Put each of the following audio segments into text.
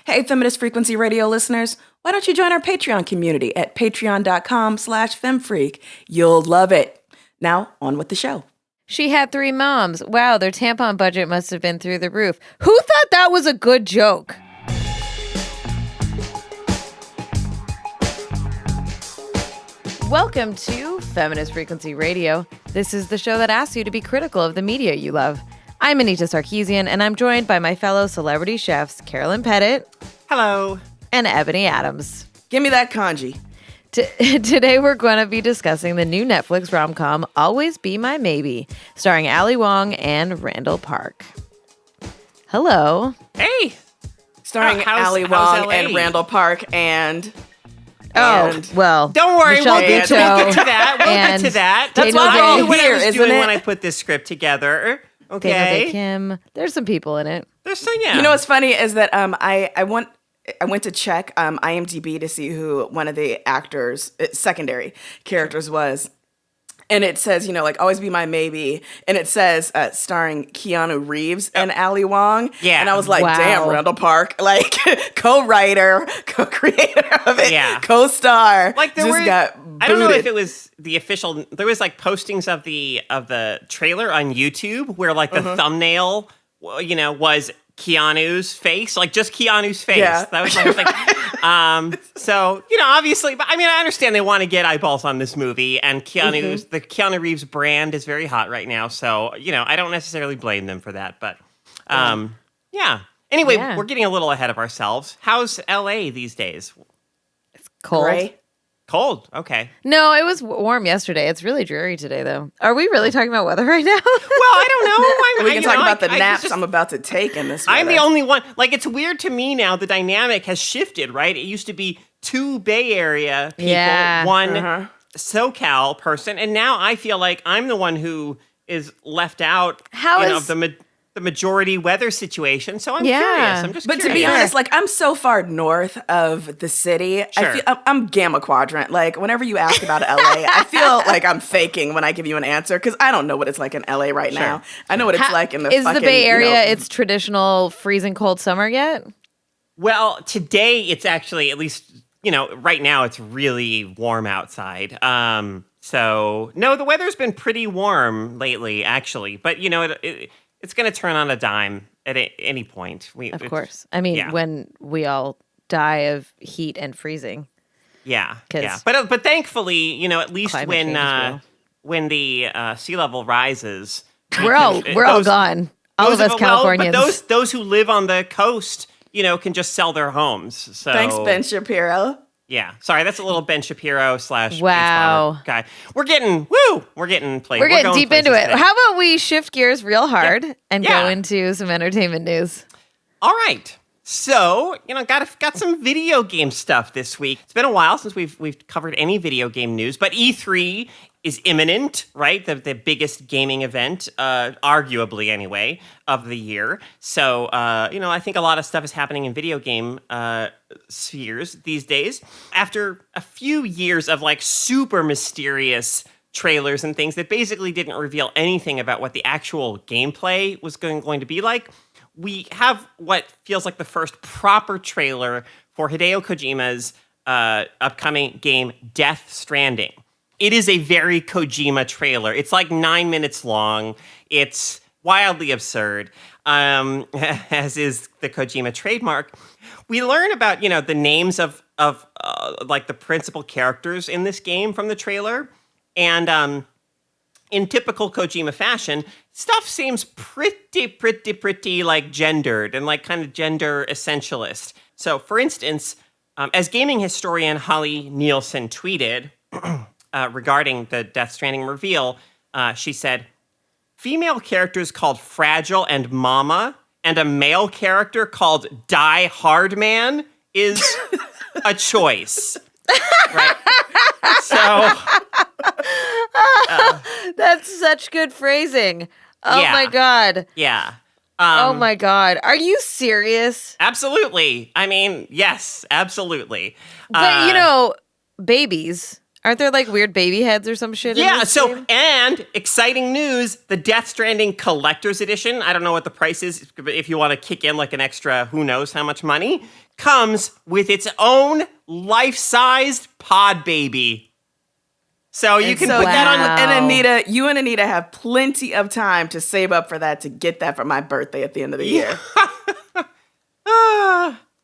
Hey, Feminist Frequency Radio listeners, why don't you join our Patreon community at patreon.com/femfreak? You'll love it. Now, on with the show. She had 3 moms. Wow, their tampon budget must have been through the roof. Who thought that was a good joke? Welcome to Feminist Frequency Radio. This is the show that asks you to be critical of the media you love. I'm Anita Sarkeesian, and I'm joined by my fellow celebrity chefs, Carolyn Pettit. Hello. And Ebony Adams. Give me that kanji. Today we're going to be discussing the new Netflix rom-com, Always Be My Maybe, starring Ali Wong and Randall Park. Hello. Hey. Starring Ali Wong and Randall Park and... well, don't worry, Michelle we'll get to that. We'll get to that. That's what I was doing when I put this script together. Okay. Daniel Day Kim. There's some people in it. There's some, yeah. You know what's funny is that I went to check IMDb to see who one of the actors, secondary characters was. And it says, Always Be My Maybe. And it says starring Keanu Reeves and Ali Wong. Yeah. And I was like, wow. Damn, Randall Park. Like, co-writer, co-creator of it, yeah. Co-star. Like there just got I don't know booted. if it was the official, there was like postings of the trailer on YouTube where like the thumbnail, was Keanu's face, like just Keanu's face. Yeah. That was like, so, obviously, but I mean, I understand they want to get eyeballs on this movie, and the Keanu Reeves brand is very hot right now. So, I don't necessarily blame them for that, but, yeah. Anyway, we're getting a little ahead of ourselves. How's LA these days? It's cold. Gray. Cold. Okay. No, it was warm yesterday. It's really dreary today, though. Are we really talking about weather right now? Well, I don't know. We can talk about the naps I'm about to take in this weather. I'm the only one. Like, it's weird to me now. The dynamic has shifted, right? It used to be 2 Bay Area people, one SoCal person, and now I feel like I'm the one who is left out of the majority weather situation. So I'm curious. I'm just But curious. to be honest, like, I'm so far north of the city. Sure. I'm Gamma Quadrant. Like, whenever you ask about LA, I feel like I'm faking when I give you an answer because I don't know what it's like in LA right now. I know what it's like in the Is fucking, the Bay Area its traditional freezing cold summer yet? Well, today it's actually, at least, right now it's really warm outside. So, no, the weather's been pretty warm lately, actually. But, it's going to turn on a dime at any point. Of course. I mean, when we all die of heat and freezing. Yeah. But thankfully, at least when the sea level rises, we're all gone. All of us Californians. But those who live on the coast, can just sell their homes. So Thanks, Ben Shapiro. Yeah, sorry, that's a little Ben Shapiro / wow guy. We're getting played. We're getting deep into it. Today. How about we shift gears real hard and go into some entertainment news? All right. So, got some video game stuff this week. It's been a while since we've covered any video game news, but E3 is imminent, right? The biggest gaming event, arguably anyway, of the year. So, I think a lot of stuff is happening in video game spheres these days. After a few years of like super mysterious trailers and things that basically didn't reveal anything about what the actual gameplay was going to be like, we have what feels like the first proper trailer for Hideo Kojima's upcoming game, Death Stranding. It is a very Kojima trailer. It's like 9 minutes long. It's wildly absurd, as is the Kojima trademark. We learn about, the names of like the principal characters in this game from the trailer. And in typical Kojima fashion, stuff seems pretty like gendered and like kind of gender essentialist. So, for instance, as gaming historian Holly Nielsen tweeted regarding the Death Stranding reveal, she said, "Female characters called Fragile and Mama, and a male character called Die Hard Man is a choice." Right? So... That's such good phrasing. Oh my God. Yeah. Oh my God. Are you serious? Absolutely. I mean, yes, absolutely. But, babies Aren't there like weird baby heads or some shit? Yeah, in this so, game? and exciting news, the Death Stranding Collector's Edition, I don't know what the price is, but if you want to kick in like an extra who knows how much money, comes with its own life-sized pod baby. So you can put that on. And Anita, you and Anita have plenty of time to save up for that, to get that for my birthday at the end of the year.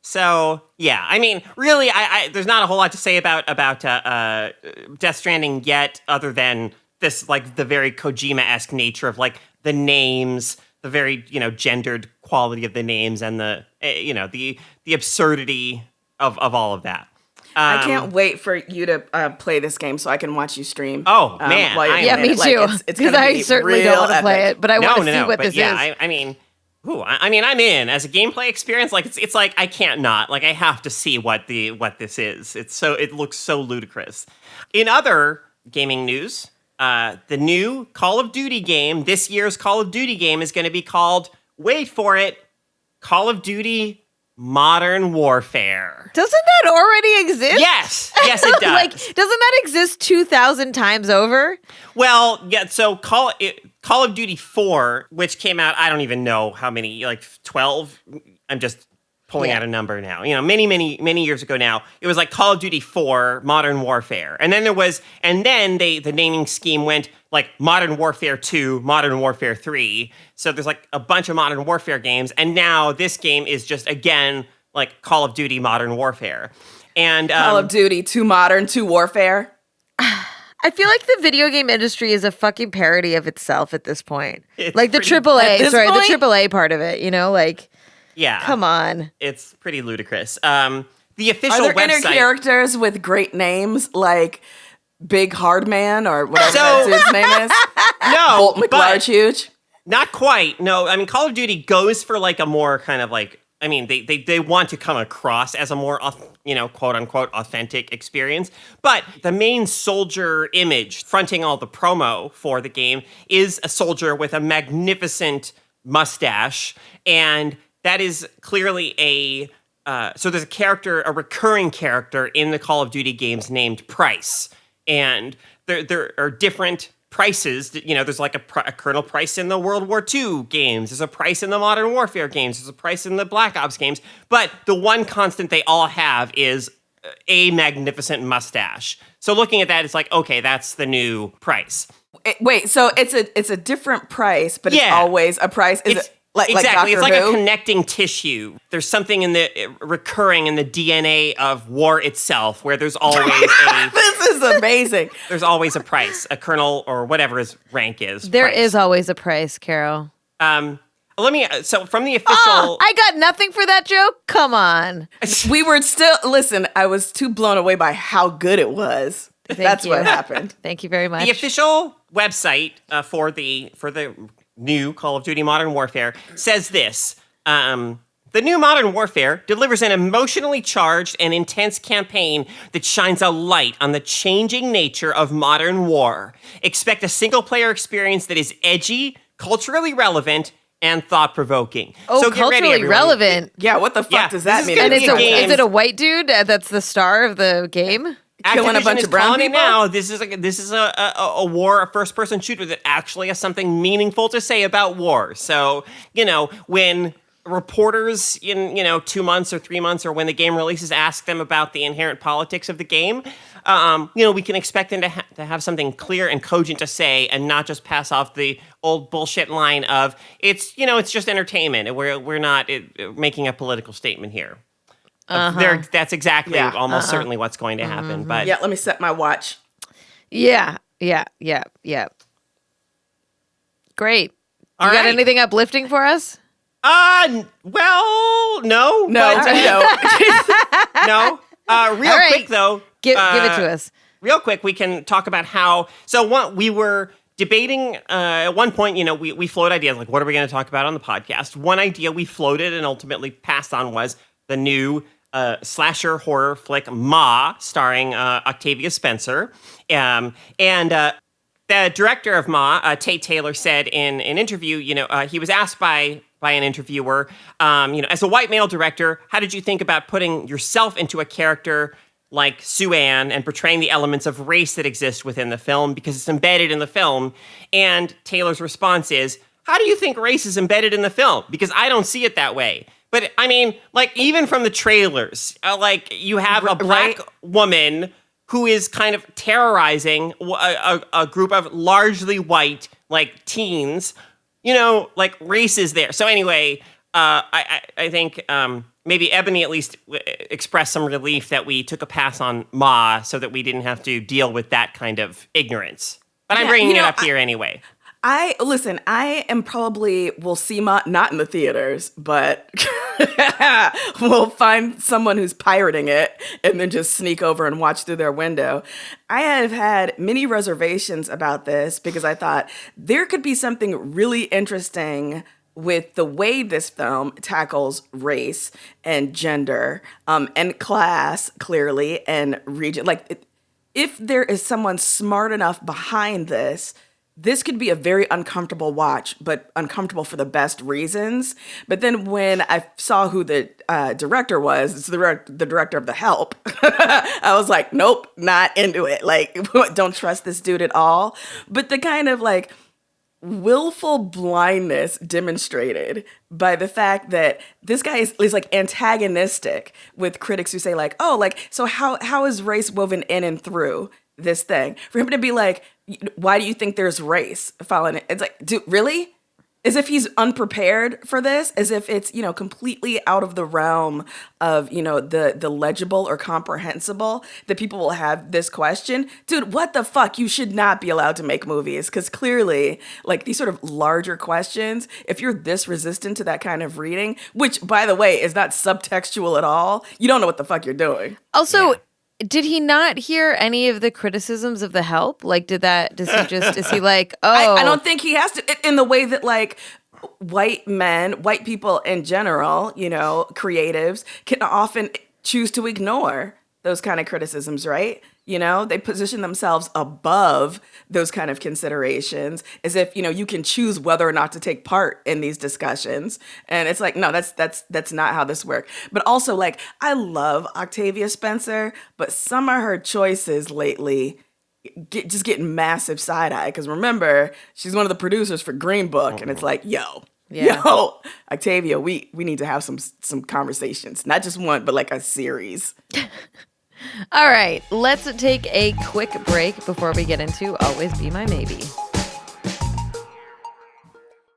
So yeah, I mean, really, I there's not a whole lot to say about Death Stranding yet, other than this, like, the very Kojima-esque nature of like the names, the very, you know, gendered quality of the names, and the the absurdity of all of that. I can't wait for you to play this game so I can watch you stream. Oh, man. Yeah, me too. Because I certainly don't want to play it, but I want to see what this is. I mean, I'm in as a gameplay experience. Like it's like I can't not. Like I have to see what this is. It looks so ludicrous. In other gaming news, the new Call of Duty game, this year's Call of Duty game, is going to be called, wait for it, Call of Duty Modern Warfare. Doesn't that already exist? Yes, it does. Like, doesn't that exist 2,000 times over? Well, yeah. So Call of Duty 4, which came out, I don't even know how many, like 12. I'm just pulling out a number now. You know, many years ago now, it was like Call of Duty 4 Modern Warfare, and then the naming scheme went like Modern Warfare 2, Modern Warfare 3. So there's like a bunch of Modern Warfare games, and now this game is just, again, like Call of Duty Modern Warfare. And Call of Duty, too modern, too warfare. I feel like the video game industry is a fucking parody of itself at this point. It's like the pretty- the AAA part of it, you know, like, yeah, come on. It's pretty ludicrous. The official Are there website. inner characters with great names like Big Hard Man or whatever that dude's name is? No, Bolt McLarge Huge? Not quite. No, I mean, Call of Duty goes for like a more kind of like, I mean, they want to come across as a more, quote unquote, authentic experience. But the main soldier image fronting all the promo for the game is a soldier with a magnificent mustache. And that is clearly so there's a recurring character in the Call of Duty games named Price. And there are different prices. You know, there's like a Colonel Price in the World War II games. There's a Price in the Modern Warfare games. There's a Price in the Black Ops games. But the one constant they all have is a magnificent mustache. So looking at that, it's like, okay, that's the new Price. Wait, so it's a different price, but it's always a price? Is it like exactly. Doctor It's like Who? a connecting tissue. There's something in the recurring in the DNA of war itself, where there's always This is amazing. there's always a Price, a colonel, or whatever his rank is. There Price. is always a price, Carol. So from the official, I got nothing for that joke. Come on. We were still, listen, I was too blown away by how good it was. That's you. what happened. Thank you very much. the official website for the new Call of Duty Modern Warfare says this. The new Modern Warfare delivers an emotionally charged and intense campaign that shines a light on the changing nature of modern war. Expect a single-player experience that is edgy, culturally relevant, and thought-provoking. Oh, so get ready, culturally everyone. relevant. Yeah, what the fuck does that this is mean? gonna And be a game. is it a white dude that's the star of the game? Killing a Activision bunch is of brown calling it people? now. This is a war, a first-person shooter that actually has something meaningful to say about war. So, you know, when reporters in, 2 months or 3 months or when the game releases ask them about the inherent politics of the game, we can expect them to have something clear and cogent to say and not just pass off the old bullshit line of it's just entertainment and we're not making a political statement here. That's exactly almost certainly what's going to happen. But Yeah, let me set my watch. Yeah. Great. You got right. anything uplifting for us? Well, no. No, but, no. no. Real All right. quick, though. Give it to us. Real quick, we can talk about how... we were debating... at one point, we float ideas, like, what are we going to talk about on the podcast? One idea we floated and ultimately passed on was the new slasher horror flick Ma, starring Octavia Spencer. The director of Ma, Tate Taylor, said in an interview, he was asked by an interviewer, as a white male director, how did you think about putting yourself into a character like Sue-Ann and portraying the elements of race that exist within the film because it's embedded in the film. And Taylor's response is, how do you think race is embedded in the film? Because I don't see it that way. But I mean, like, even from the trailers, like, you have a black woman who is kind of terrorizing a group of largely white, like, teens. You know, like, race is there. So anyway, I think maybe Ebony at least expressed some relief that we took a pass on Ma so that we didn't have to deal with that kind of ignorance. But I'm bringing it up here anyway. I am probably, will see Ma not in the theaters, but we'll find someone who's pirating it and then just sneak over and watch through their window. I have had many reservations about this because I thought there could be something really interesting with the way this film tackles race and gender and class, clearly, and region. Like, if there is someone smart enough behind this could be a very uncomfortable watch, but uncomfortable for the best reasons. But then when I saw who the director was, it's the director of The Help, I was like, nope, not into it. Like, don't trust this dude at all. But the kind of, like, willful blindness demonstrated by the fact that this guy is like antagonistic with critics who say, like, oh, like, so how is race woven in and through this thing? For him to be like, why do you think there's race following it? It's like, dude, really? As if he's unprepared for this, as if it's, you know, completely out of the realm of, you know, the legible or comprehensible that people will have this question. Dude, what the fuck? You should not be allowed to make movies because clearly, like, these sort of larger questions, if you're this resistant to that kind of reading, which, by the way, is not subtextual at all, you don't know what the fuck you're doing. Also, did he not hear any of the criticisms of The Help? Like, is he like, oh. I don't think he has to, in the way that, like, white people in general, you know, creatives, can often choose to ignore those kind of criticisms, right? You know, they position themselves above those kind of considerations as if, you know, you can choose whether or not to take part in these discussions. And it's like, no, that's not how this works. But also, like, I love Octavia Spencer, but some of her choices lately just getting massive side eye. Because remember, she's one of the producers for Green Book. And it's like, yo, Octavia, we need to have some conversations. Not just one, but like a series. All right, let's take a quick break before we get into Always Be My Maybe.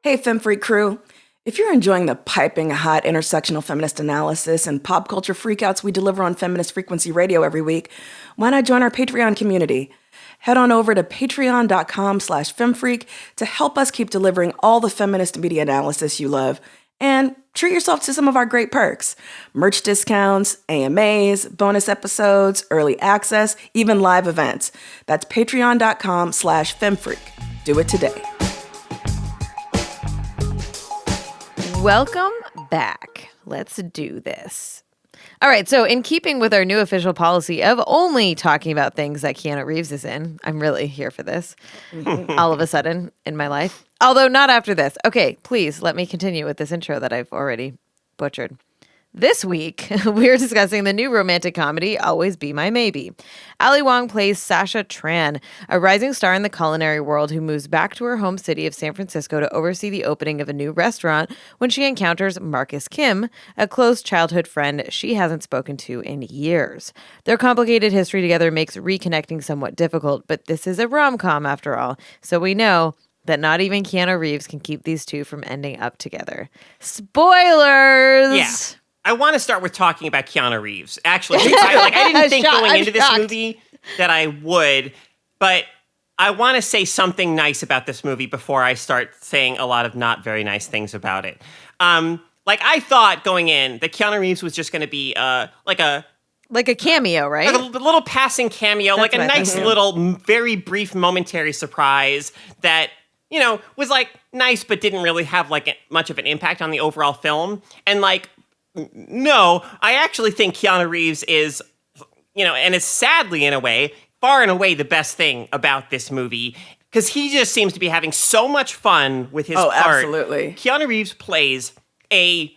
Hey, FemFreak crew. If you're enjoying the piping hot intersectional feminist analysis and pop culture freakouts we deliver on Feminist Frequency Radio every week, why not join our Patreon community? Head on over to patreon.com/femfreak to help us keep delivering all the feminist media analysis you love. And treat yourself to some of our great perks. Merch discounts, AMAs, bonus episodes, early access, even live events. That's patreon.com/femfreak. Do it today. Welcome back. Let's do this. All right, so in keeping with our new official policy of only talking about things that Keanu Reeves is in, I'm really here for this all of a sudden in my life. Although not after this. Okay, please let me continue with this intro that I've already butchered. This week, we're discussing the new romantic comedy, Always Be My Maybe. Ali Wong plays Sasha Tran, a rising star in the culinary world who moves back to her home city of San Francisco to oversee the opening of a new restaurant when she encounters Marcus Kim, a close childhood friend she hasn't spoken to in years. Their complicated history together makes reconnecting somewhat difficult, but this is a rom-com after all, so we know that not even Keanu Reeves can keep these two from ending up together. Spoilers! Yeah. I want to start with talking about Keanu Reeves. Actually, I didn't think going into this movie that I would, but I want to say something nice about this movie before I start saying a lot of not very nice things about it. I thought going in that Keanu Reeves was just going to be like a cameo, right? Like a little passing cameo, That's like a nice little, very brief, momentary surprise that, you know, was like nice, but didn't really have like much of an impact on the overall film. And like, no, I actually think Keanu Reeves is, you know, and is sadly in a way, far and away the best thing about this movie. Because he just seems to be having so much fun with his part. Absolutely. Keanu Reeves plays a,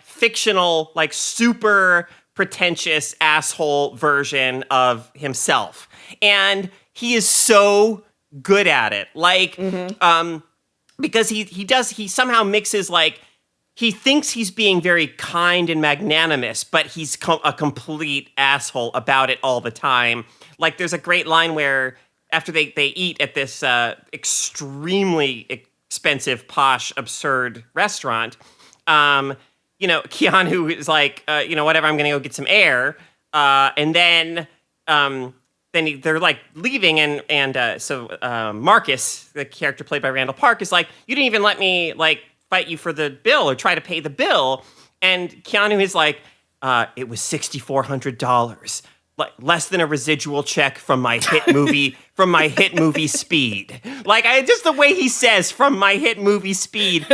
fictional, like, super pretentious asshole version of himself. And he is so good at it. Like, because he somehow mixes, like, he thinks he's being very kind and magnanimous, but he's a complete asshole about it all the time. Like, there's a great line where after they eat at this extremely expensive, posh, absurd restaurant, Keanu is like, whatever, I'm going to go get some air. And then they're like leaving. And so Marcus, the character played by Randall Park, is like, you didn't even let me like fight you for the bill or try to pay the bill. And Keanu is like, it was $6,400. Like less than a residual check from my hit movie, Speed. Like just the way he says from my hit movie Speed,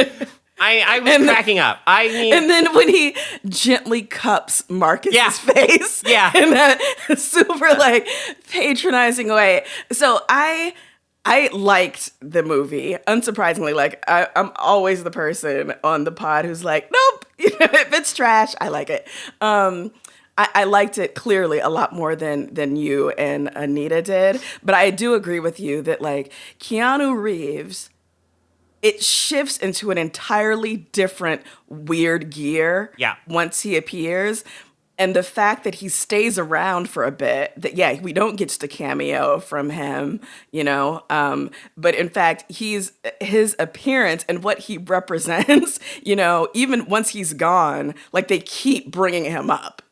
I was cracking up. I mean, and then when he gently cups Marcus's face, in that super like patronizing way. So I liked the movie, unsurprisingly. Like I'm always the person on the pod who's like, nope, if it's trash, I like it. I liked it clearly a lot more than you and Anita did. But I do agree with you that like Keanu Reeves, it shifts into an entirely different weird gear once he appears. And the fact that he stays around for a bit, that, we don't get to cameo from him, but in fact, his appearance and what he represents, even once he's gone, like they keep bringing him up,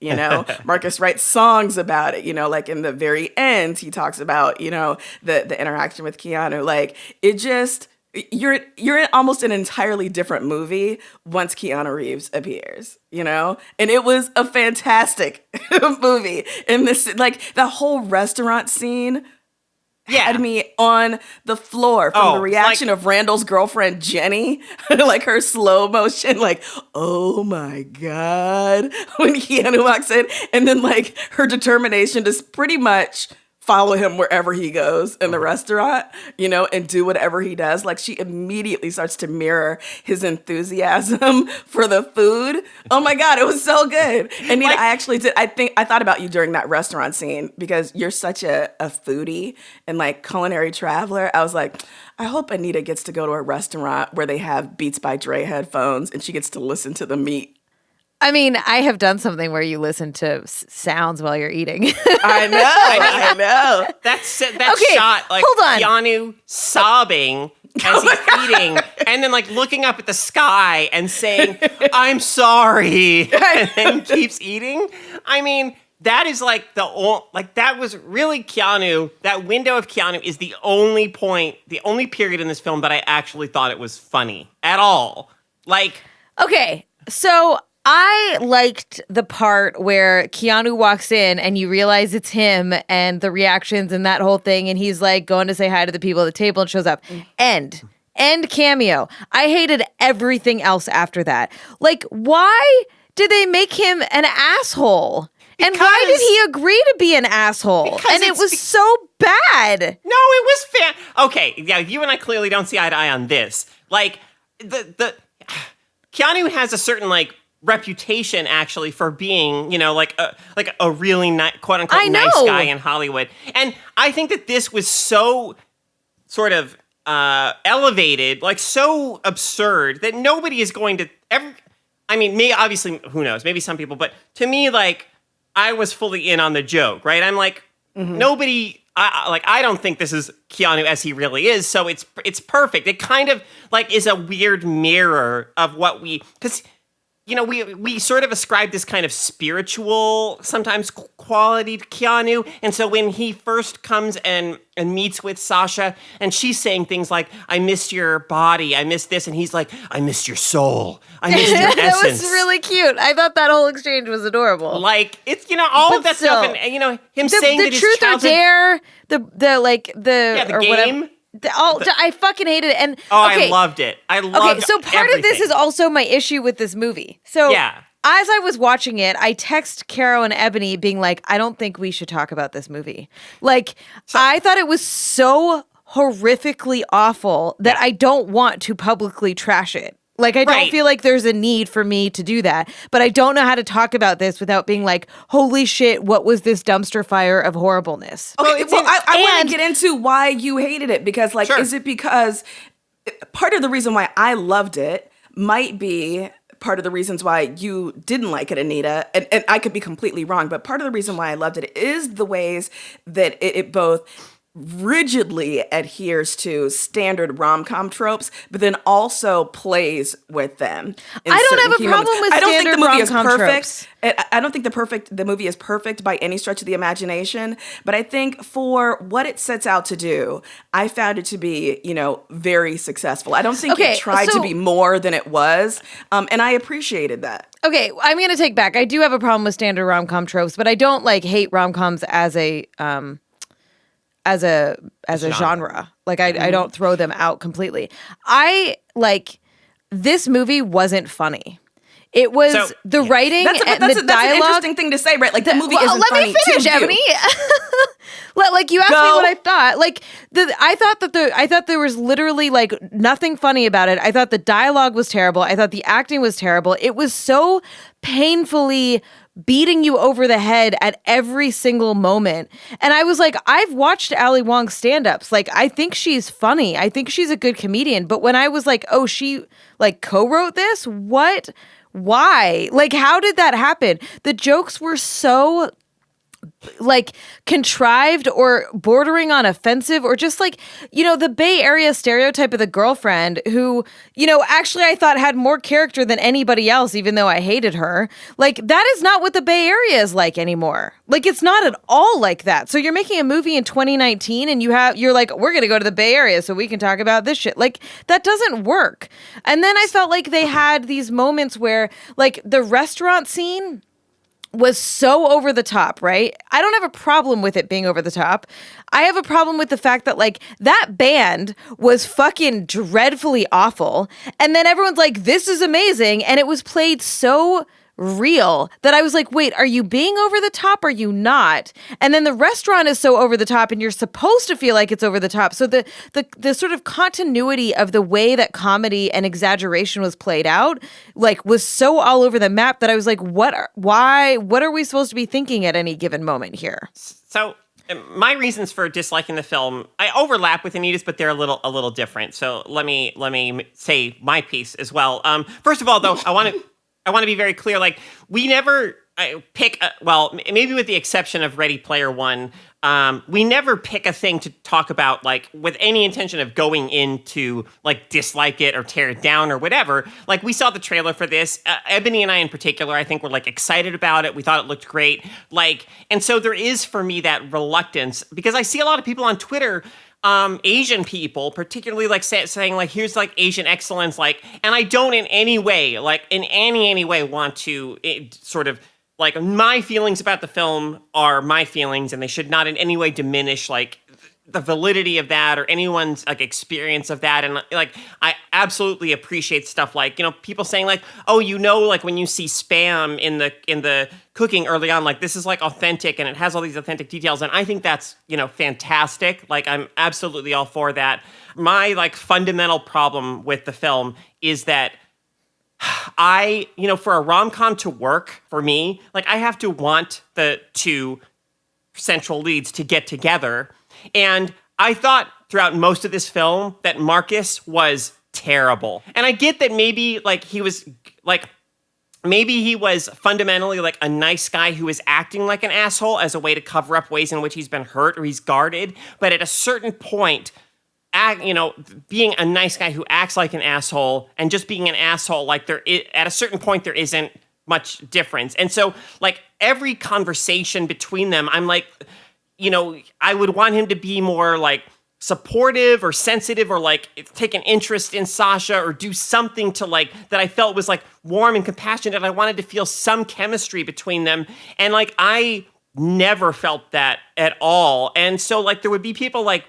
Marcus writes songs about it, like in the very end, he talks about, the interaction with Keanu, like it just... You're in almost an entirely different movie once Keanu Reeves appears, and it was a fantastic movie. In this, like the whole restaurant scene had me on the floor from the reaction of Randall's girlfriend Jenny, like her slow motion, like oh my god when Keanu walks in, and then like her determination to pretty much follow him wherever he goes in the restaurant, and do whatever he does. Like she immediately starts to mirror his enthusiasm for the food. Oh my God, it was so good. And Nina, I actually did. I thought about you during that restaurant scene because you're such a foodie and like culinary traveler. I was like, I hope Anita gets to go to a restaurant where they have Beats by Dre headphones and she gets to listen to the meat. I mean, I have done something where you listen to sounds while you're eating. I know. That's shot like hold on. Keanu sobbing as he's eating, and then like looking up at the sky and saying, "I'm sorry," and then keeps eating. I mean, that is like that was really Keanu. That window of Keanu is the only period in this film that I actually thought it was funny at all. Like, okay, so I liked the part where Keanu walks in and you realize it's him and the reactions and that whole thing. And he's like going to say hi to the people at the table and shows up. End cameo. I hated everything else after that. Like, why did they make him an asshole? And why did he agree to be an asshole? And it was so bad. No, it was okay, yeah, you and I clearly don't see eye to eye on this. Like, the Keanu has a certain, like, reputation actually for being, like a really quote unquote nice guy in Hollywood. And I think that this was so sort of elevated, like so absurd that nobody is going to ever. I mean, obviously, who knows? Maybe some people, but to me, like I was fully in on the joke, right? I'm like, nobody. I don't think this is Keanu as he really is. So it's perfect. It kind of like is a weird mirror of what because. We sort of ascribe this kind of spiritual, sometimes quality to Keanu. And so when he first comes and meets with Sasha and she's saying things like, I miss your body, I miss this. And he's like, I miss your soul. I miss your essence. That was really cute. I thought that whole exchange was adorable. Like, it's, all of that stuff. And, him saying that his truth childhood... or dare, the game. Whatever. I fucking hated it. And I loved it. I loved so part everything. of this is also my issue with this movie. So as I was watching it, I text Carol and Ebony being like, I don't think we should talk about this movie. Like, I thought it was so horrifically awful that I don't want to publicly trash it. Like, I don't Right. feel like there's a need for me to do that. But I don't know how to talk about this without being like, holy shit, what was this dumpster fire of horribleness? Okay, well, I want and- to get into why you hated it because, like, Sure. is it because part of the reason why I loved it might be part of the reasons why you didn't like it, Anita, and I could be completely wrong, but part of the reason why I loved it is the ways that it both rigidly adheres to standard rom-com tropes, but then also plays with them. in I don't certain have a key problem moments. with I don't think the standard movie is rom-com perfect. tropes. I don't think the movie is perfect by any stretch of the imagination, but I think for what it sets out to do, I found it to be, very successful. I don't think Okay, it tried to so- be more than it was, and I appreciated that. Okay, I'm going to take back. I do have a problem with standard rom-com tropes, but I don't like hate rom-coms as a genre. Like I don't throw them out completely. I like this movie wasn't funny. It was So, the writing That's and an the dialogue. interesting thing to say, right? Like the movie Well, isn't let funny me finish, to you. Ebony. Like you asked me Go. what I thought. Like I thought there was literally like nothing funny about it. I thought the dialogue was terrible. I thought the acting was terrible. It was so painfully beating you over the head at every single moment. And I was like, I've watched Ali Wong stand-ups. Like, I think she's funny. I think she's a good comedian. But when I was like, oh, she like co-wrote this? What? Why? Like, how did that happen? The jokes were so like contrived or bordering on offensive or just like, the Bay Area stereotype of the girlfriend who, actually I thought had more character than anybody else, even though I hated her. Like, that is not what the Bay Area is like anymore. Like, it's not at all like that. So you're making a movie in 2019 and you're like, we're going to go to the Bay Area so we can talk about this shit. Like, that doesn't work. And then I felt like they had these moments where like the restaurant scene was so over the top, right? I don't have a problem with it being over the top. I have a problem with the fact that like that band was fucking dreadfully awful. And then everyone's like, this is amazing. And it was played so real that I was like, wait, are you being over the top? Or are you not? And then the restaurant is so over the top and you're supposed to feel like it's over the top. So the sort of continuity of the way that comedy and exaggeration was played out, like was so all over the map that I was like, what are we supposed to be thinking at any given moment here? So my reasons for disliking the film, I overlap with Anita's, but they're a little different. So let me say my piece as well. First of all, though, I want to be very clear. Like, we never pick, maybe with the exception of Ready Player One, we never pick a thing to talk about, like, with any intention of going into, like, dislike it or tear it down or whatever. Like, we saw the trailer for this. Ebony and I, in particular, I think were, like, excited about it. We thought it looked great. Like, and so there is, for me, that reluctance, because I see a lot of people on Twitter, Asian people, particularly like saying like, here's like Asian excellence, like, and I don't in any way, like in any way want to sort of like, my feelings about the film are my feelings and they should not in any way diminish like the validity of that or anyone's like experience of that. And like, I absolutely appreciate stuff like, people saying like, oh, like when you see Spam in the cooking early on, like this is like authentic and it has all these authentic details. And I think that's, fantastic. Like, I'm absolutely all for that. My like fundamental problem with the film is that for a rom-com to work for me, like I have to want the two central leads to get together. And I thought throughout most of this film that Marcus was terrible. And I get that maybe he was fundamentally like a nice guy who is acting like an asshole as a way to cover up ways in which he's been hurt or he's guarded. But at a certain point, being a nice guy who acts like an asshole and just being an asshole, like at a certain point, there isn't much difference. And so like every conversation between them, I'm like, I would want him to be more like supportive or sensitive or like take an interest in Sasha or do something to like that I felt was like warm and compassionate. I wanted to feel some chemistry between them. And like, I never felt that at all. And so like, there would be people like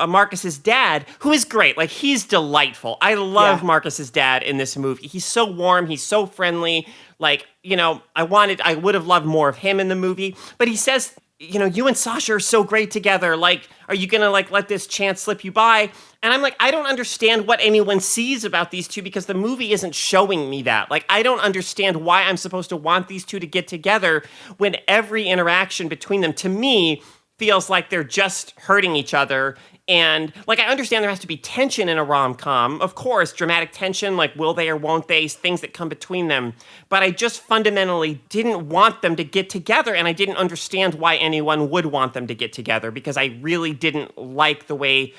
Marcus's dad, who is great. Like, he's delightful. I love Marcus's dad in this movie. He's so warm. He's so friendly. Like, I would have loved more of him in the movie. But he says you and Sasha are so great together. Like, are you gonna like let this chance slip you by? And I'm like, I don't understand what anyone sees about these two because the movie isn't showing me that. Like, I don't understand why I'm supposed to want these two to get together when every interaction between them, to me, feels like they're just hurting each other. And like, I understand there has to be tension in a rom-com. Of course, dramatic tension, like will they or won't they, things that come between them. But I just fundamentally didn't want them to get together, and I didn't understand why anyone would want them to get together because I really didn't like the way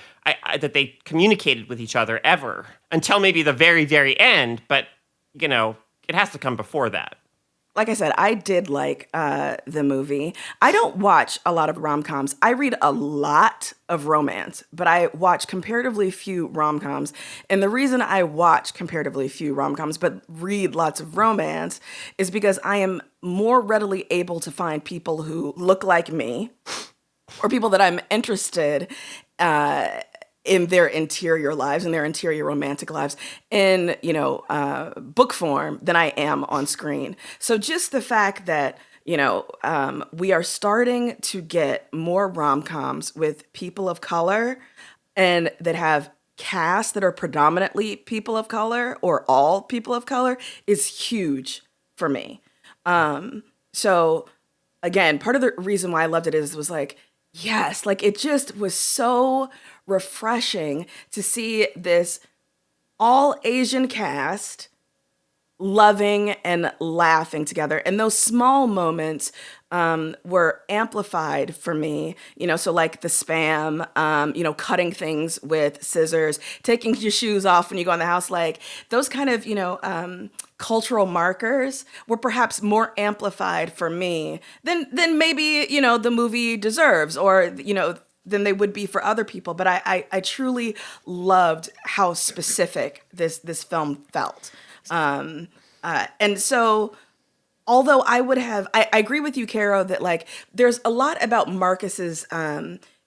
that they communicated with each other ever until maybe the very, very end. But, it has to come before that. Like I said, I did like the movie. I don't watch a lot of rom-coms. I read a lot of romance, but I watch comparatively few rom-coms. And the reason I watch comparatively few rom-coms, but read lots of romance, is because I am more readily able to find people who look like me or people that I'm interested in their interior lives, in their interior romantic lives, in, book form than I am on screen. So just the fact that, we are starting to get more rom-coms with people of color and that have casts that are predominantly people of color or all people of color is huge for me. So again, part of the reason why I loved it was like, yes, like it just was so refreshing to see this all Asian cast loving and laughing together. And those small moments were amplified for me, so like the spam, cutting things with scissors, taking your shoes off when you go in the house, like those kind of, cultural markers were perhaps more amplified for me than maybe, the movie deserves or, than they would be for other people. But I truly loved how specific this film felt. And so, although I agree with you, Caro, that like there's a lot about Marcus's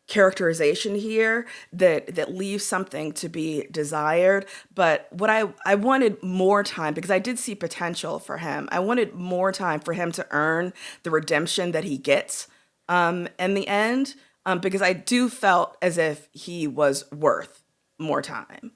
characterization here that leaves something to be desired. But what I wanted more time, because I did see potential for him. I wanted more time for him to earn the redemption that he gets in the end, because I do felt as if he was worth more time.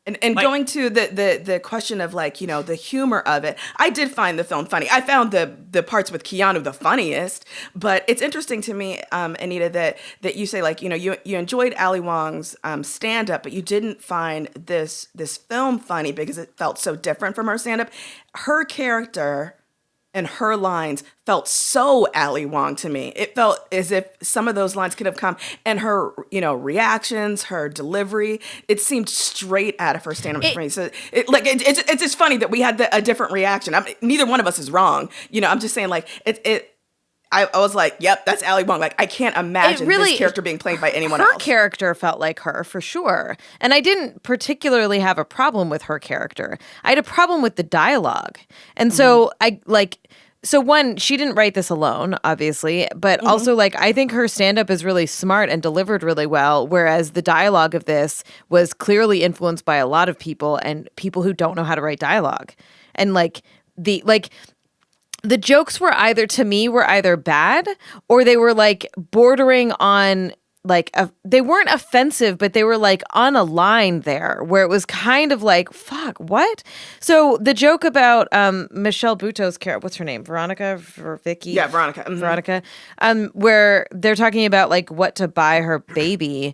And like, going to the question of like, the humor of it, I did find the film funny. I found the parts with Keanu the funniest, but it's interesting to me, Anita, that you say like, you enjoyed Ali Wong's stand-up, but you didn't find this film funny because it felt so different from her stand-up. Her character and her lines felt so Ali Wong to me. It felt as if some of those lines could have come, and her, reactions, her delivery, it seemed straight out of her stand-up for me. So it's just funny that we had a different reaction. Neither one of us is wrong. I'm just saying like I was like, yep, that's Ali Wong. Like, I can't imagine this character being played by anyone else. Her character felt like her, for sure. And I didn't particularly have a problem with her character. I had a problem with the dialogue. And so one, she didn't write this alone, obviously, but also like I think her stand-up is really smart and delivered really well, whereas the dialogue of this was clearly influenced by a lot of people and people who don't know how to write dialogue. And the jokes were either bad or they were like bordering on like they weren't offensive, but they were like on a line there where it was kind of like, fuck, what? So the joke about Michelle Buteau's character, what's her name? Veronica or Vicky? Yeah, Veronica. Mm-hmm. Veronica. Where they're talking about like what to buy her baby.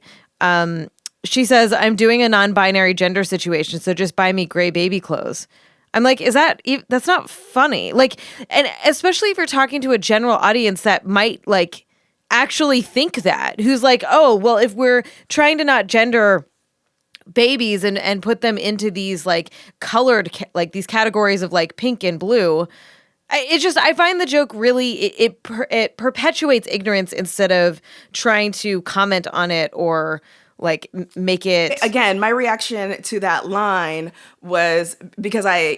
She says, I'm doing a non-binary gender situation, so just buy me gray baby clothes. I'm like, that's not funny. Like, and especially if you're talking to a general audience that might like actually think that, who's like, oh, well, if we're trying to not gender babies and put them into these like colored, like these categories of like pink and blue, I find the joke really, it perpetuates ignorance instead of trying to comment on it or like make it. Again, my reaction to that line was because I,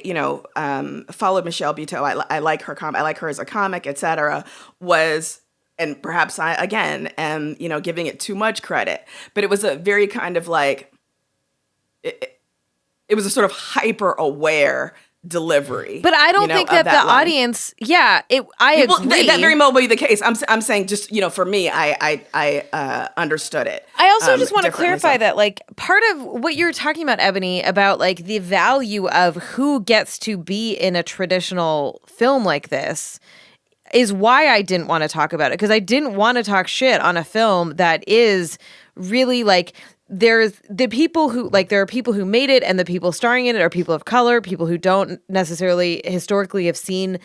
followed Michelle Buteau. I like her I like her as a comic, etc. And perhaps I again am, giving it too much credit, but it was a very kind of like it was a sort of hyper aware delivery. But I don't think that the line. audience, I agree. That very well may be the case. I'm saying just, for me, I understood it. I also just want to clarify so. that, like, part of what you're talking about, Ebony, about like the value of who gets to be in a traditional film like this is why I didn't want to talk about it, because I didn't want to talk shit on a film that is really like, there's the people who, like, there are people who made it, and the people starring in it are people of color, people who don't necessarily historically have seen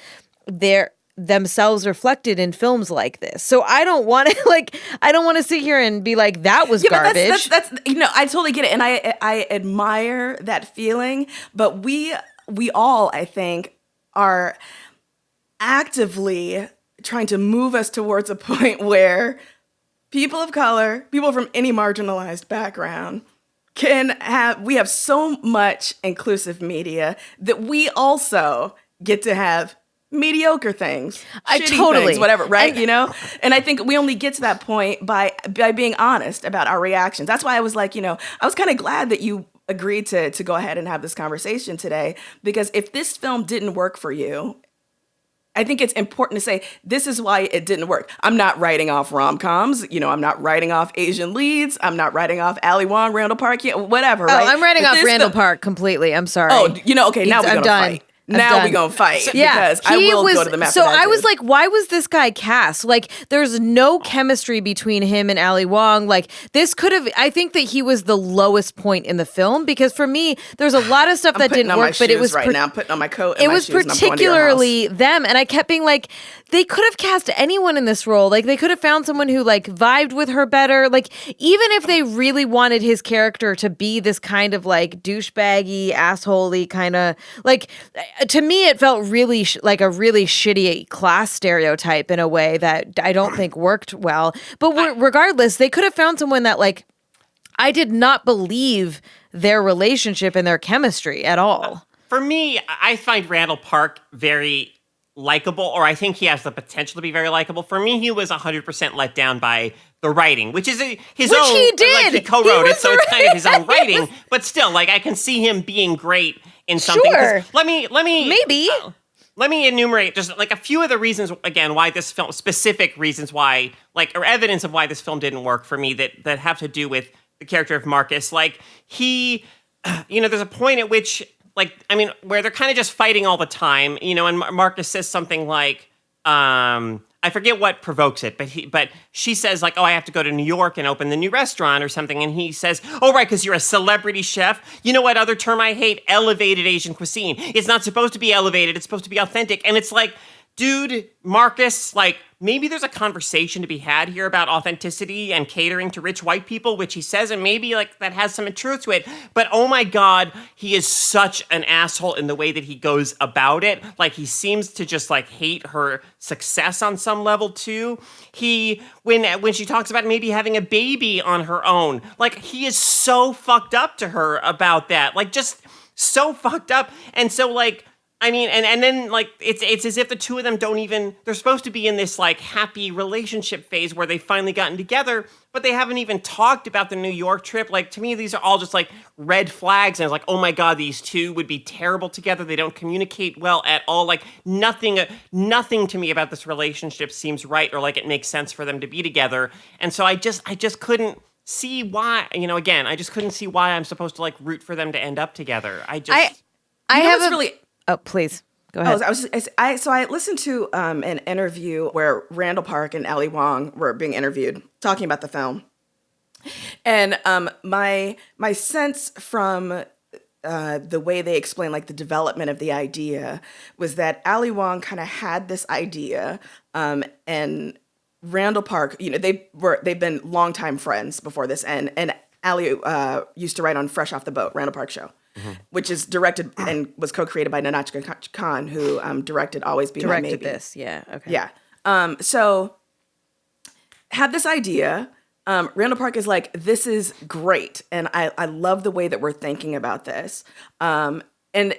themselves reflected in films like this. So I don't want to sit here and be like, that was garbage. That's I totally get it, and I admire that feeling. But we all, I think, are actively trying to move us towards a point where people of color, people from any marginalized background, we have so much inclusive media that we also get to have mediocre things, shitty things, whatever, right? And I think we only get to that point by being honest about our reactions. That's why I was like, I was kind of glad that you agreed to go ahead and have this conversation today, because if this film didn't work for you, I think it's important to say, this is why it didn't work. I'm not writing off rom-coms. I'm not writing off Asian leads. I'm not writing off Ali Wong, Randall Park, whatever, right? I'm writing off Randall Park completely. I'm sorry. Oh, okay, now we're going to fight. Now we're going to fight, because I will go to the map. So I was like, why was this guy cast? Like, there's no chemistry between him and Ali Wong. Like, this could have, I think that he was the lowest point in the film, because for me, there's a lot of stuff that didn't work, but it was right now. I'm putting on my coat and it my was shoes, particularly them. And I kept being like, they could have cast anyone in this role. Like, they could have found someone who like vibed with her better. Like, even if they really wanted his character to be this kind of like douchebaggy, assholey kind of, like, to me, it felt really like a really shitty class stereotype in a way that I don't think worked well. But regardless, they could have found someone that, like, I did not believe their relationship and their chemistry at all. For me, I find Randall Park very likable, or I think he has the potential to be very likable. For me, he was 100% let down by the writing, which is his own. He did. Like, he co-wrote it, so it's kind of his own writing. But still, like, I can see him being great in something. Sure. Let me Maybe. Let me enumerate just like a few of the reasons, again, why this film, specific reasons why, like, or evidence of why this film didn't work for me that have to do with the character of Marcus. Like, he, there's a point at which, like, I mean, where they're kind of just fighting all the time, and Marcus says something like, I forget what provokes it, but she says, like, oh, I have to go to New York and open the new restaurant or something. And he says, oh, right, because you're a celebrity chef. You know what other term I hate? Elevated Asian cuisine. It's not supposed to be elevated. It's supposed to be authentic. And it's like, dude, Marcus, like, maybe there's a conversation to be had here about authenticity and catering to rich white people, which he says, and maybe, like, that has some truth to it. But, oh my God, he is such an asshole in the way that he goes about it. Like, he seems to just, like, hate her success on some level, too. When she talks about maybe having a baby on her own, like, he is so fucked up to her about that. Like, just so fucked up. And so, like, I mean, and then, like, it's as if the two of them they're supposed to be in this, like, happy relationship phase where they've finally gotten together, but they haven't even talked about the New York trip. Like, to me, these are all just, like, red flags, and it's like, oh my God, these two would be terrible together. They don't communicate well at all. Like, nothing to me about this relationship seems right or like it makes sense for them to be together. And so I just couldn't see why, again, I just couldn't see why I'm supposed to, like, root for them to end up together. Oh, please go ahead. So I listened to an interview where Randall Park and Ali Wong were being interviewed talking about the film, and my sense from the way they explained, like, the development of the idea was that Ali Wong kind of had this idea, and Randall Park, they've been longtime friends before this, and Ali used to write on Fresh Off the Boat, Randall Park show. Mm-hmm. Which is directed and was co-created by Nanachka Khan, who directed Always Be My Maybe. Directed this, yeah, okay. Yeah. So, had this idea. Randall Park is like, this is great, and I love the way that we're thinking about this. And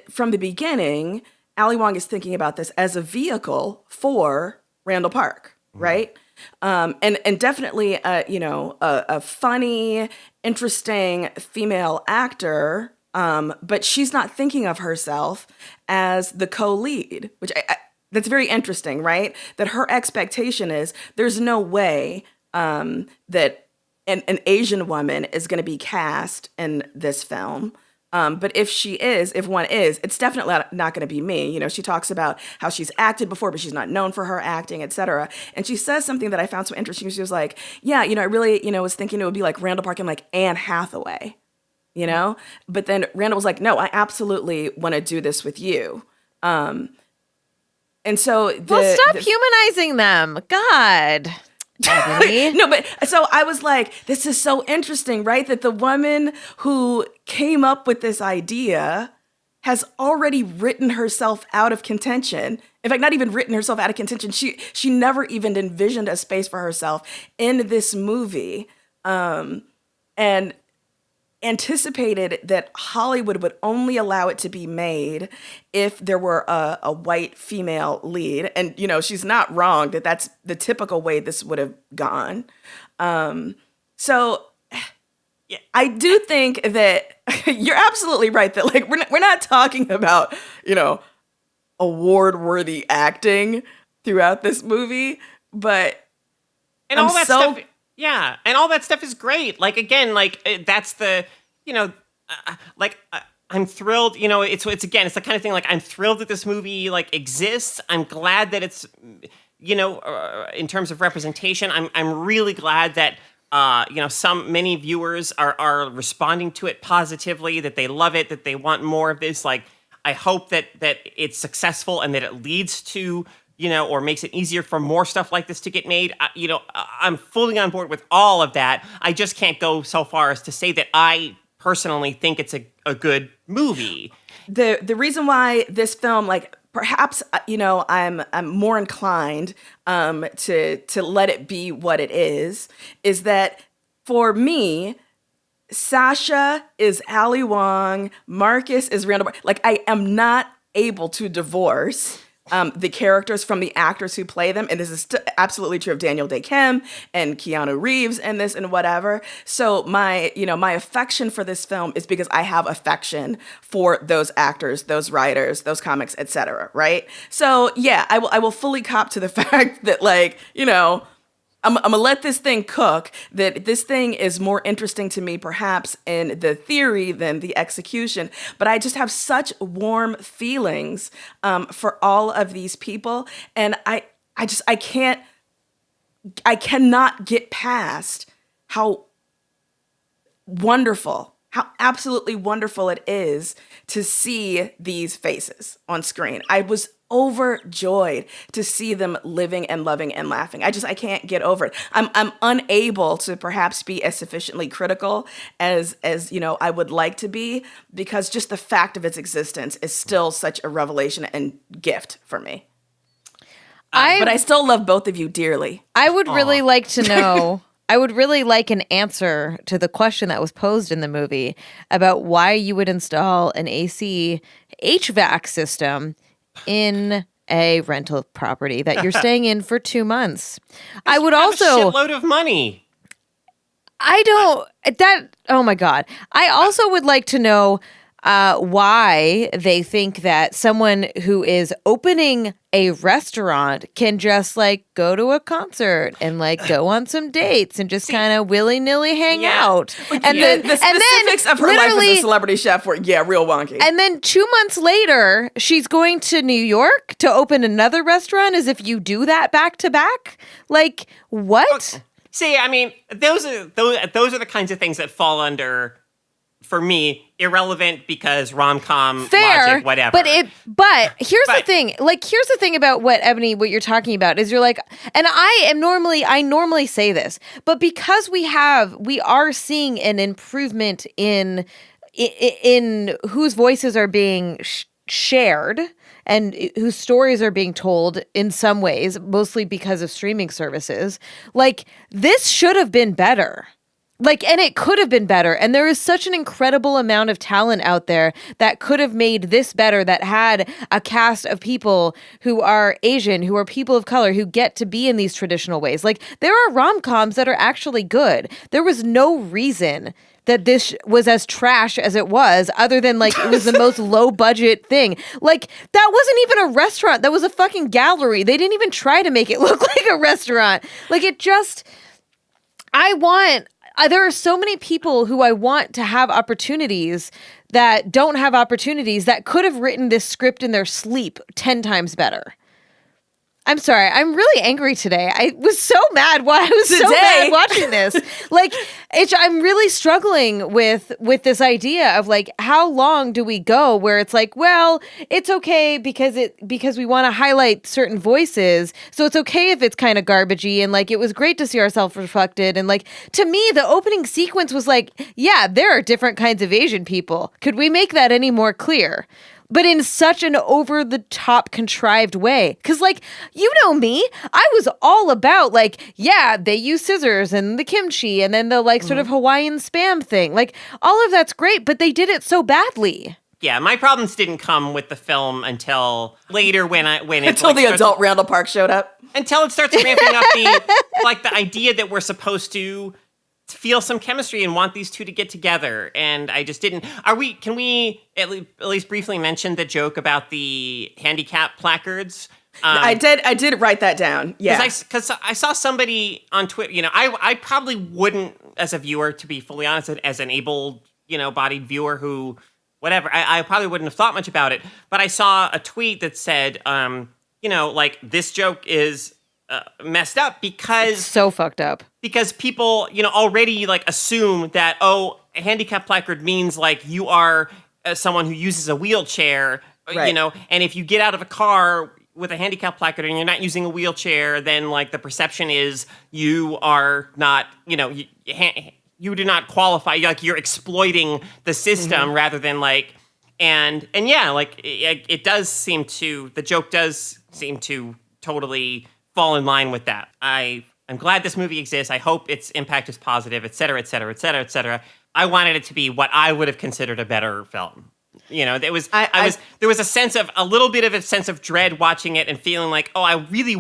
from the beginning, Ali Wong is thinking about this as a vehicle for Randall Park, right? And definitely, a funny, interesting female actor but she's not thinking of herself as the co-lead, which that's very interesting, right? That her expectation is there's no way that an Asian woman is going to be cast in this film. But if one is, it's definitely not going to be me. You know, she talks about how she's acted before, but she's not known for her acting, etc. And she says something that I found so interesting. She was like, yeah, I really, was thinking it would be like Randall Park and like Anne Hathaway, But then Randall was like, no, I absolutely want to do this with you. And so stop humanizing them. God. No, but so I was like, this is so interesting, right? That the woman who came up with this idea has already written herself out of contention. In fact, not even written herself out of contention. She never even envisioned a space for herself in this movie, and anticipated that Hollywood would only allow it to be made if there were a white female lead. And, she's not wrong that that's the typical way this would have gone. So yeah. I do think that you're absolutely right that like we're not talking about, award-worthy acting throughout this movie, but and all that stuff. Yeah, and all that stuff is great. Like, again, that's the, I'm thrilled. It's the kind of thing, like, I'm thrilled that this movie, exists. I'm glad that it's, in terms of representation, I'm really glad that, many viewers are responding to it positively, that they love it, that they want more of this. Like, I hope that it's successful and that it leads to, or makes it easier for more stuff like this to get made. I'm fully on board with all of that. I just can't go so far as to say that I personally think it's a good movie. The reason why this film, perhaps, I'm more inclined to let it be what it is that for me, Sasha is Ali Wong, Marcus is Randall Park. I am not able to divorce the characters from the actors who play them. And this is absolutely true of Daniel Day-Kim and Keanu Reeves and this and whatever. So my affection for this film is because I have affection for those actors, those writers, those comics, etc. Right? So yeah, I will fully cop to the fact that I'm going to let this thing cook, that this thing is more interesting to me perhaps in the theory than the execution. But I just have such warm feelings for all of these people. And I cannot get past how absolutely wonderful it is to see these faces on screen. I was overjoyed to see them living and loving and laughing. I can't get over it. I'm unable to perhaps be as sufficiently critical as I would like to be, because just the fact of its existence is still such a revelation and gift for me. But I still love both of you dearly. I would really like to know. I would really like an answer to the question that was posed in the movie about why you would install an AC HVAC system in a rental property that you're staying in for 2 months. I would also a shitload of money. Oh my God. I also would like to know why they think that someone who is opening a restaurant can just go to a concert and go on some dates and just kind of willy-nilly hang out. And then the specifics of her life as a celebrity chef were real wonky. And then 2 months later, she's going to New York to open another restaurant, as if you do that back to back. What? See, I mean, those are the kinds of things that fall under, for me, irrelevant because rom-com logic, whatever. But here's the thing. Here's the thing about what you're talking about is you're and I normally say this, but because we are seeing an improvement in whose voices are being shared and whose stories are being told in some ways, mostly because of streaming services. This should have been better. Like, and it could have been better. And there is such an incredible amount of talent out there that could have made this better, that had a cast of people who are Asian, who are people of color, who get to be in these traditional ways. Like, there are rom-coms that are actually good. There was no reason that this was as trash as it was, other than like it was the most low budget thing. Like, that wasn't even a restaurant. That was a fucking gallery. They didn't even try to make it look like a restaurant. Like, it just, there are so many people who I want to have opportunities that don't have opportunities, that could have written this script in their sleep 10 times better. I'm sorry. I'm really angry today. I was so mad. Why I was so mad watching this. Like, I'm really struggling with this idea of like, how long do we go where it's like, well, it's okay because we want to highlight certain voices. So it's okay if it's kind of garbagey, and like, it was great to see ourselves reflected. And like, to me, the opening sequence was like, yeah, there are different kinds of Asian people. Could we make that any more clear? But in such an over-the-top contrived way. Because, like, you know me, I was all about, like, yeah, they use scissors and the kimchi and then the, like, sort of Hawaiian Spam thing. Like, all of that's great, but they did it so badly. Yeah, my problems didn't come with the film until later until the adult Randall Park showed up. Until it starts ramping up the idea that we're supposed to feel some chemistry and want these two to get together, and I just didn't. Can we at least briefly mention the joke about the handicap placards? I did write that down. Yeah, because I saw somebody on Twitter. You know, I probably wouldn't, as a viewer, to be fully honest, as an able, bodied viewer who, whatever, I probably wouldn't have thought much about it. But I saw a tweet that said, like, this joke is messed up because it's so fucked up. Because people, already like assume that, a handicap placard means like you are someone who uses a wheelchair, right. And if you get out of a car with a handicap placard and you're not using a wheelchair, then like the perception is you are not, you do not qualify. Like, you're exploiting the system rather than like, and yeah, like it does seem to, the joke does seem to totally fall in line with that. I'm glad this movie exists. I hope its impact is positive, et cetera, et cetera, et cetera, et cetera. I wanted it to be what I would have considered a better film. There was a little bit of a sense of dread watching it and feeling like, I really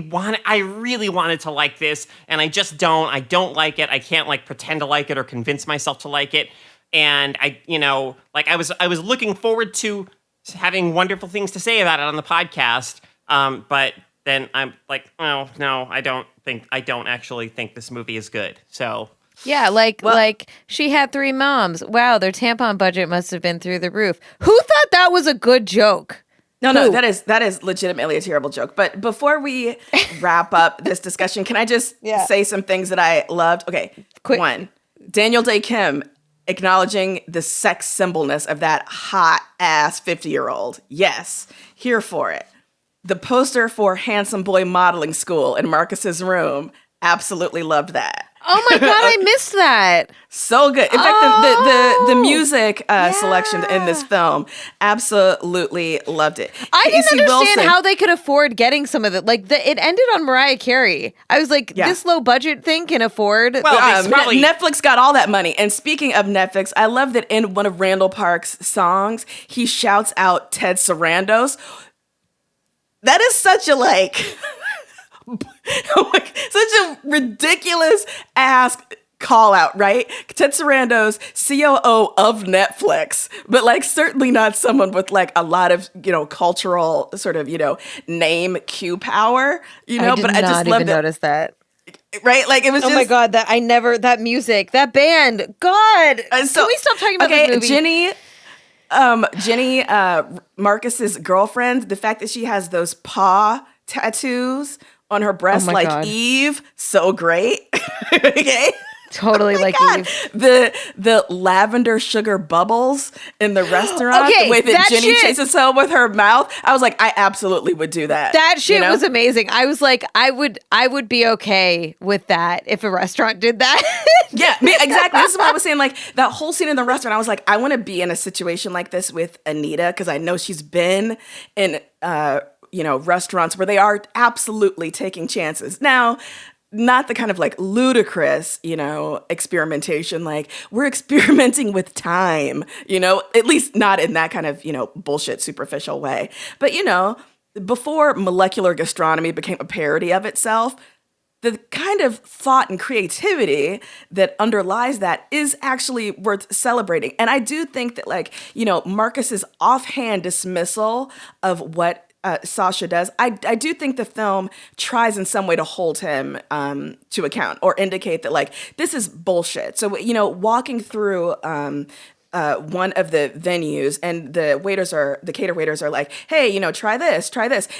wanted to like this, and I just don't. I don't like it. I can't like pretend to like it or convince myself to like it. And I was looking forward to having wonderful things to say about it on the podcast. But then I'm like, oh no, I don't actually think this movie is good. So yeah, like she had 3 moms. Wow, their tampon budget must have been through the roof. Who thought that was a good joke? No, that is legitimately a terrible joke. But before we wrap up this discussion, can I just say some things that I loved? Okay, quick. 1, Daniel Day Kim acknowledging the sex symbolness of that hot ass 50-year-old. Yes, here for it. The poster for Handsome Boy Modeling School in Marcus's room, absolutely loved that. Oh my God, I missed that. So good. In fact, the music selection in this film, absolutely loved it. I didn't understand how they could afford getting some of it. Like, it ended on Mariah Carey. I was like, this low budget thing can afford. Well, Netflix got all that money. And speaking of Netflix, I love that in one of Randall Park's songs, he shouts out Ted Sarandos. That is such a such a ridiculous ass call out, right? Ted Sarandos, COO of Netflix, but like certainly not someone with like a lot of, cultural sort of, name cue power, but I just love notice that. Right? Like it was just, oh my God, that music, that band. God. Can we stop talking about this movie? Jenny, Marcus's girlfriend, the fact that she has those paw tattoos on her breast God. Eve, so great. Okay. Totally Eve. The lavender sugar bubbles in the restaurant, the way that Jenny chases home with her mouth. I was like, I absolutely would do that. That shit was amazing. I was like, I would be okay with that if a restaurant did that. Yeah, exactly. This is what I was saying. Like that whole scene in the restaurant, I was like, I want to be in a situation like this with Anita because I know she's been in restaurants where they are absolutely taking chances. Now, not the kind of like ludicrous, experimentation, like we're experimenting with time, at least not in that kind of, bullshit superficial way. But, before molecular gastronomy became a parody of itself, the kind of thought and creativity that underlies that is actually worth celebrating. And I do think that, like, Marcus's offhand dismissal of what Sasha does, I do think the film tries in some way to hold him to account or indicate that, like, this is bullshit. So, walking through one of the venues, and the cater waiters are like, hey, try this.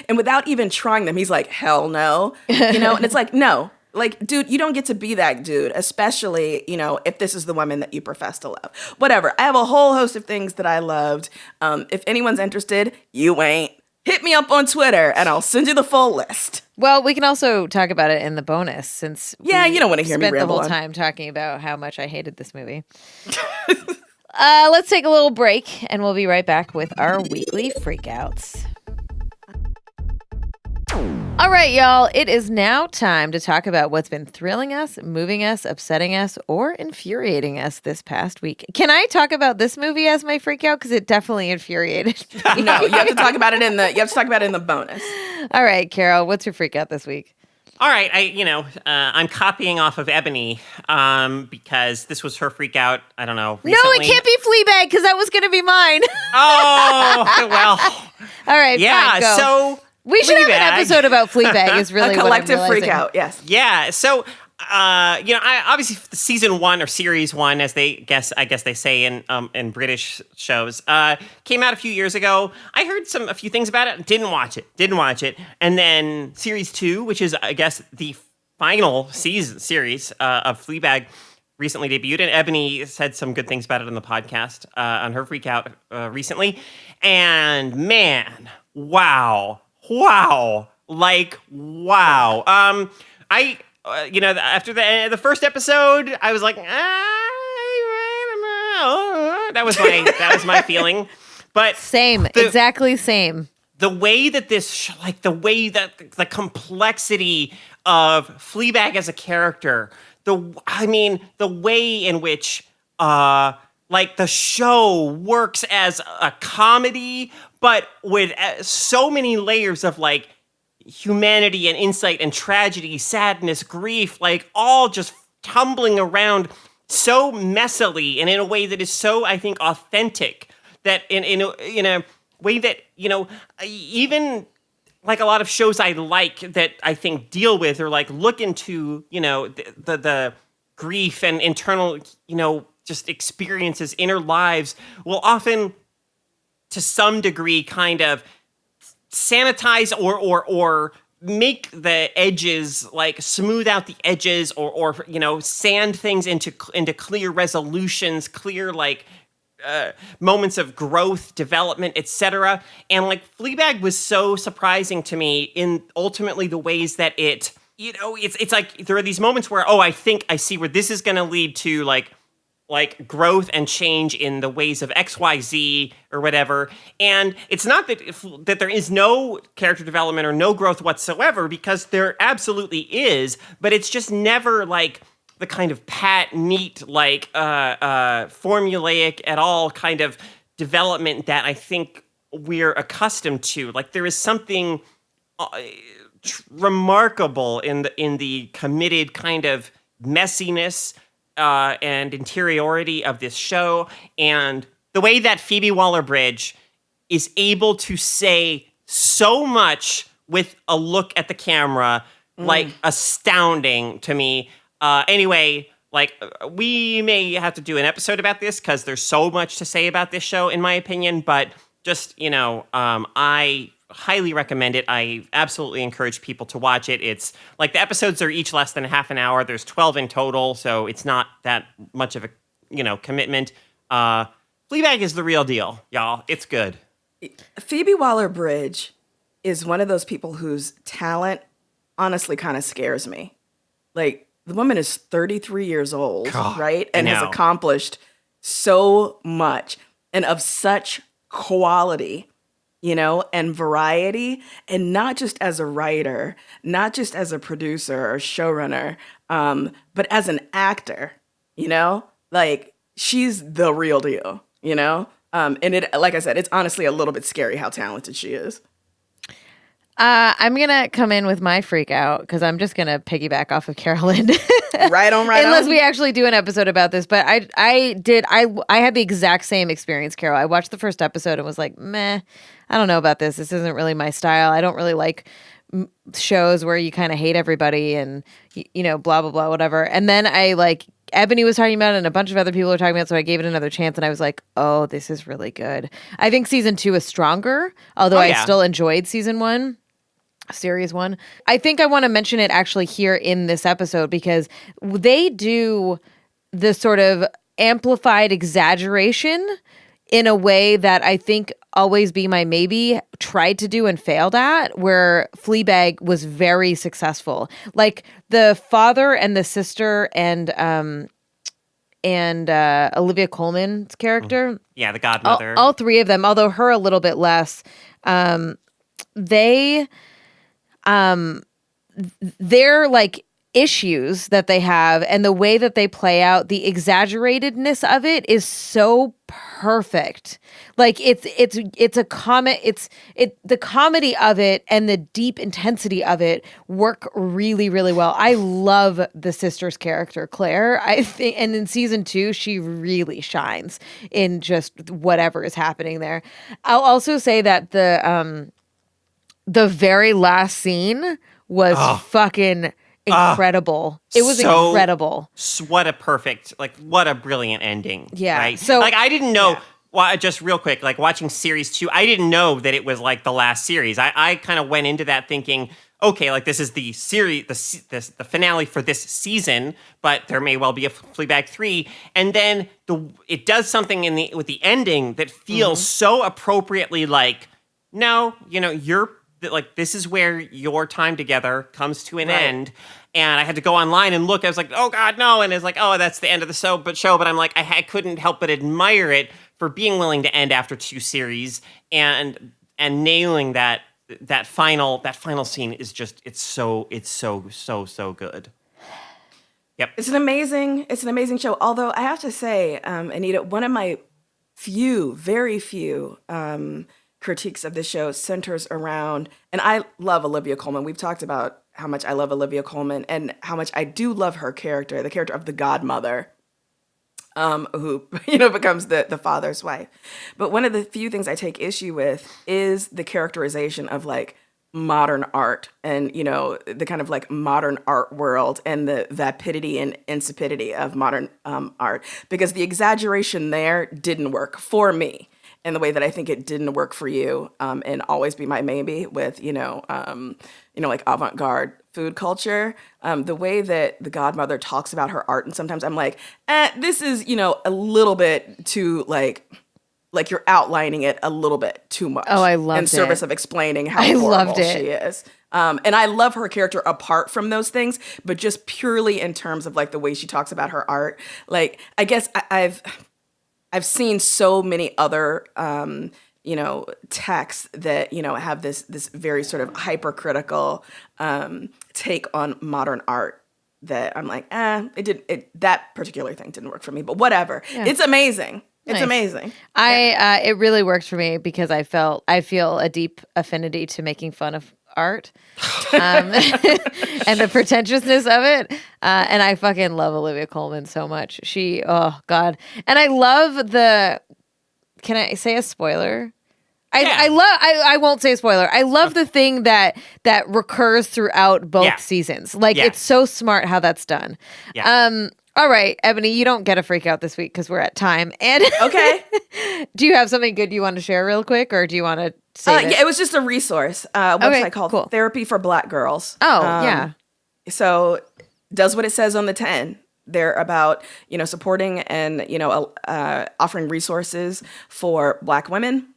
And without even trying them, he's like, hell no. And it's like, no. Like, dude, you don't get to be that dude, especially, if this is the woman that you profess to love. Whatever. I have a whole host of things that I loved. If anyone's interested, you ain't. Hit me up on Twitter, and I'll send you the full list. Well, we can also talk about it in the bonus, since you don't want to hear me ramble. Spent the whole time talking about how much I hated this movie. Let's take a little break, and we'll be right back with our weekly freakouts. All right, y'all, it is now time to talk about what's been thrilling us, moving us, upsetting us, or infuriating us this past week. Can I talk about this movie as my freakout? Because it definitely infuriated me. No, you have to talk about it in the bonus. All right, Carol, what's your freakout this week? All right, I'm copying off of Ebony because this was her freak out, I don't know, recently. No, it can't be Fleabag because that was going to be mine. Oh, well. All right, yeah, fine, go. So we should have an episode about Fleabag is really a collective what I'm freak out, yes. Yeah, so I obviously season 1 or series 1, as I guess they say in British shows, came out a few years ago. I heard a few things about it. Didn't watch it. And then series 2, which is, I guess, the final series of Fleabag, recently debuted. And Ebony said some good things about it on the podcast on her freak out recently. And man, wow. Like, wow. After the first episode, I was like, that was my feeling. But exactly same. The way that the complexity of Fleabag as a character, the way in which the show works as a comedy, but with so many layers of like humanity and insight and tragedy, sadness, grief, like all just tumbling around so messily and in a way that is so, I think, authentic, that in a way that, even like a lot of shows I like that I think deal with or like look into, the grief and internal, just experiences, inner lives, will often to some degree kind of sanitize or make the edges, like smooth out the edges or sand things into clear resolutions, clear like moments of growth, development, etc. And like Fleabag was so surprising to me in ultimately the ways that it's like there are these moments where, I think I see where this is going to lead to like growth and change in the ways of XYZ or whatever. And it's not that there is no character development or no growth whatsoever, because there absolutely is, but it's just never like the kind of pat, neat, like formulaic at all kind of development that I think we're accustomed to. Like there is something remarkable in the committed kind of messiness and interiority of this show, and the way that Phoebe Waller-Bridge is able to say so much with a look at the camera, like astounding to me. Anyway, like we may have to do an episode about this because there's so much to say about this show, in my opinion. But just I highly recommend it. I absolutely encourage people to watch it. It's like the episodes are each less than half an hour. There's 12 in total, so it's not that much of a commitment. Fleabag is the real deal, y'all. It's good. Phoebe Waller-Bridge is one of those people whose talent honestly kind of scares me. Like, the woman is 33 years old, right? And has accomplished so much and of such quality. and variety, and not just as a writer, not just as a producer or showrunner, but as an actor, like she's the real deal, and it, like I said, it's honestly a little bit scary how talented she is. I'm going to come in with my freak out because I'm just going to piggyback off of Carolyn. Right on. Unless we actually do an episode about this. But I had the exact same experience, Carol. I watched the first episode and was like, meh, I don't know about this. This isn't really my style. I don't really like shows where you kind of hate everybody and, blah, blah, blah, whatever. And then Ebony was talking about it and a bunch of other people were talking about it, so I gave it another chance and I was like, oh, this is really good. I think season 2 is stronger, although I still enjoyed season 1. Series 1. I think I want to mention it actually here in this episode because they do the sort of amplified exaggeration in a way that I think Always Be My Maybe tried to do and failed at, where Fleabag was very successful. Like the father and the sister and Olivia Colman's character. Yeah, the godmother. All three of them, although her a little bit less, their like issues that they have and the way that they play out, the exaggeratedness of it is so perfect. Like it's a the comedy of it and the deep intensity of it work really, really well. I love the sister's character, Claire. I think, and in season 2, she really shines in just whatever is happening there. I'll also say that the very last scene was fucking incredible. It was so incredible. What a brilliant ending. Yeah. Right? So I didn't know, well, just real quick, watching series 2, I didn't know that it was the last series. I kind of went into that thinking, okay, this is the series, the finale for this season, but there may well be a Fleabag 3. And then it does something with the ending that feels so appropriately no, this is where your time together comes to an end. And I had to go online and look. I was like, oh, God, no. And it's oh, that's the end of the show. But I'm like, I couldn't help but admire it for being willing to end after 2 series and nailing that final scene is just, it's so good. Yep. It's an amazing show. Although I have to say, Anita, one of my very few critiques of the show centers around, and I love Olivia Colman. We've talked about how much I love Olivia Colman and how much I do love her character, the character of the godmother, who becomes the father's wife. But one of the few things I take issue with is the characterization of modern art and the kind of modern art world and the vapidity and insipidity of modern art, because the exaggeration there didn't work for me. In the way that I think it didn't work for you, and Always Be My Maybe with, avant-garde food culture. The way that the godmother talks about her art, and sometimes I'm like, this is, a little bit too, you're outlining it a little bit too much. Oh, I loved it. In service of explaining how horrible she is. And I love her character apart from those things, but just purely in terms of, the way she talks about her art. I guess I've seen so many other, texts that, have this very sort of hypercritical take on modern art that I'm like, that particular thing didn't work for me, but whatever. Yeah. It's amazing. It's amazing. It really worked for me because I feel a deep affinity to making fun of art and the pretentiousness of it. And I fucking love Olivia Colman so much. Oh God. And I love can I say a spoiler? I won't say a spoiler. I love the thing that recurs throughout both seasons. It's so smart how that's done. Yeah. All right, Ebony, you don't get a freak out this week because we're at time. And okay. Do you have something good you want to share real quick, or do you want to say it was just a resource website called Therapy for Black Girls. Oh, yeah. So does what it says on the tin. They're about, supporting and, offering resources for Black women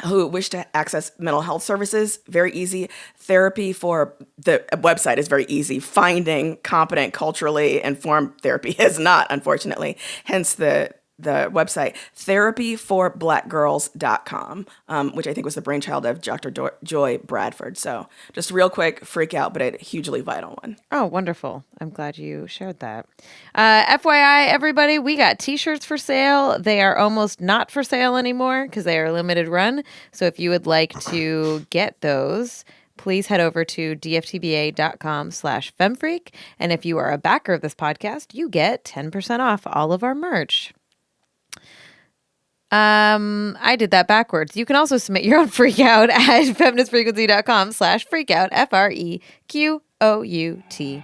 who wish to access mental health services. Very easy. Therapy for the website is very easy. Finding competent, culturally informed therapy is not, unfortunately. Hence the the website, therapyforblackgirls.com, which I think was the brainchild of Dr. Joy Bradford. So just real quick, freak out, but a hugely vital one. Oh, wonderful. I'm glad you shared that. FYI, everybody, we got t-shirts for sale. They are almost not for sale anymore because they are limited run. So if you would like to get those, please head over to dftba.com/femfreak. And if you are a backer of this podcast, you get 10% off all of our merch. I did that backwards. You can also submit your own freak out at feministfrequency.com/freakout, FREQOUT.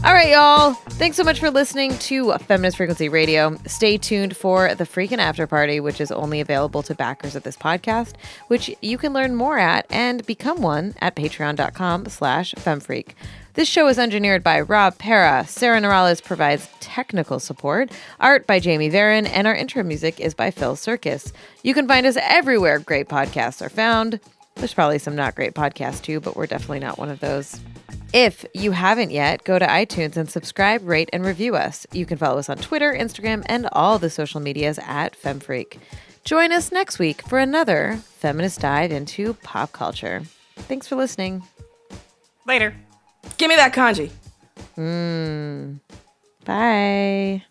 All right, y'all. Thanks so much for listening to Feminist Frequency Radio. Stay tuned for the Freakin' After Party, which is only available to backers of this podcast, which you can learn more at and become one at patreon.com/femfreak. This show is engineered by Rob Pera. Sarah Norales provides technical support, art by Jamie Varon, and our intro music is by Phil Circus. You can find us everywhere great podcasts are found. There's probably some not great podcasts too, but we're definitely not one of those. If you haven't yet, go to iTunes and subscribe, rate, and review us. You can follow us on Twitter, Instagram, and all the social medias at FemFreak. Join us next week for another feminist dive into pop culture. Thanks for listening. Later. Give me that kanji. Bye.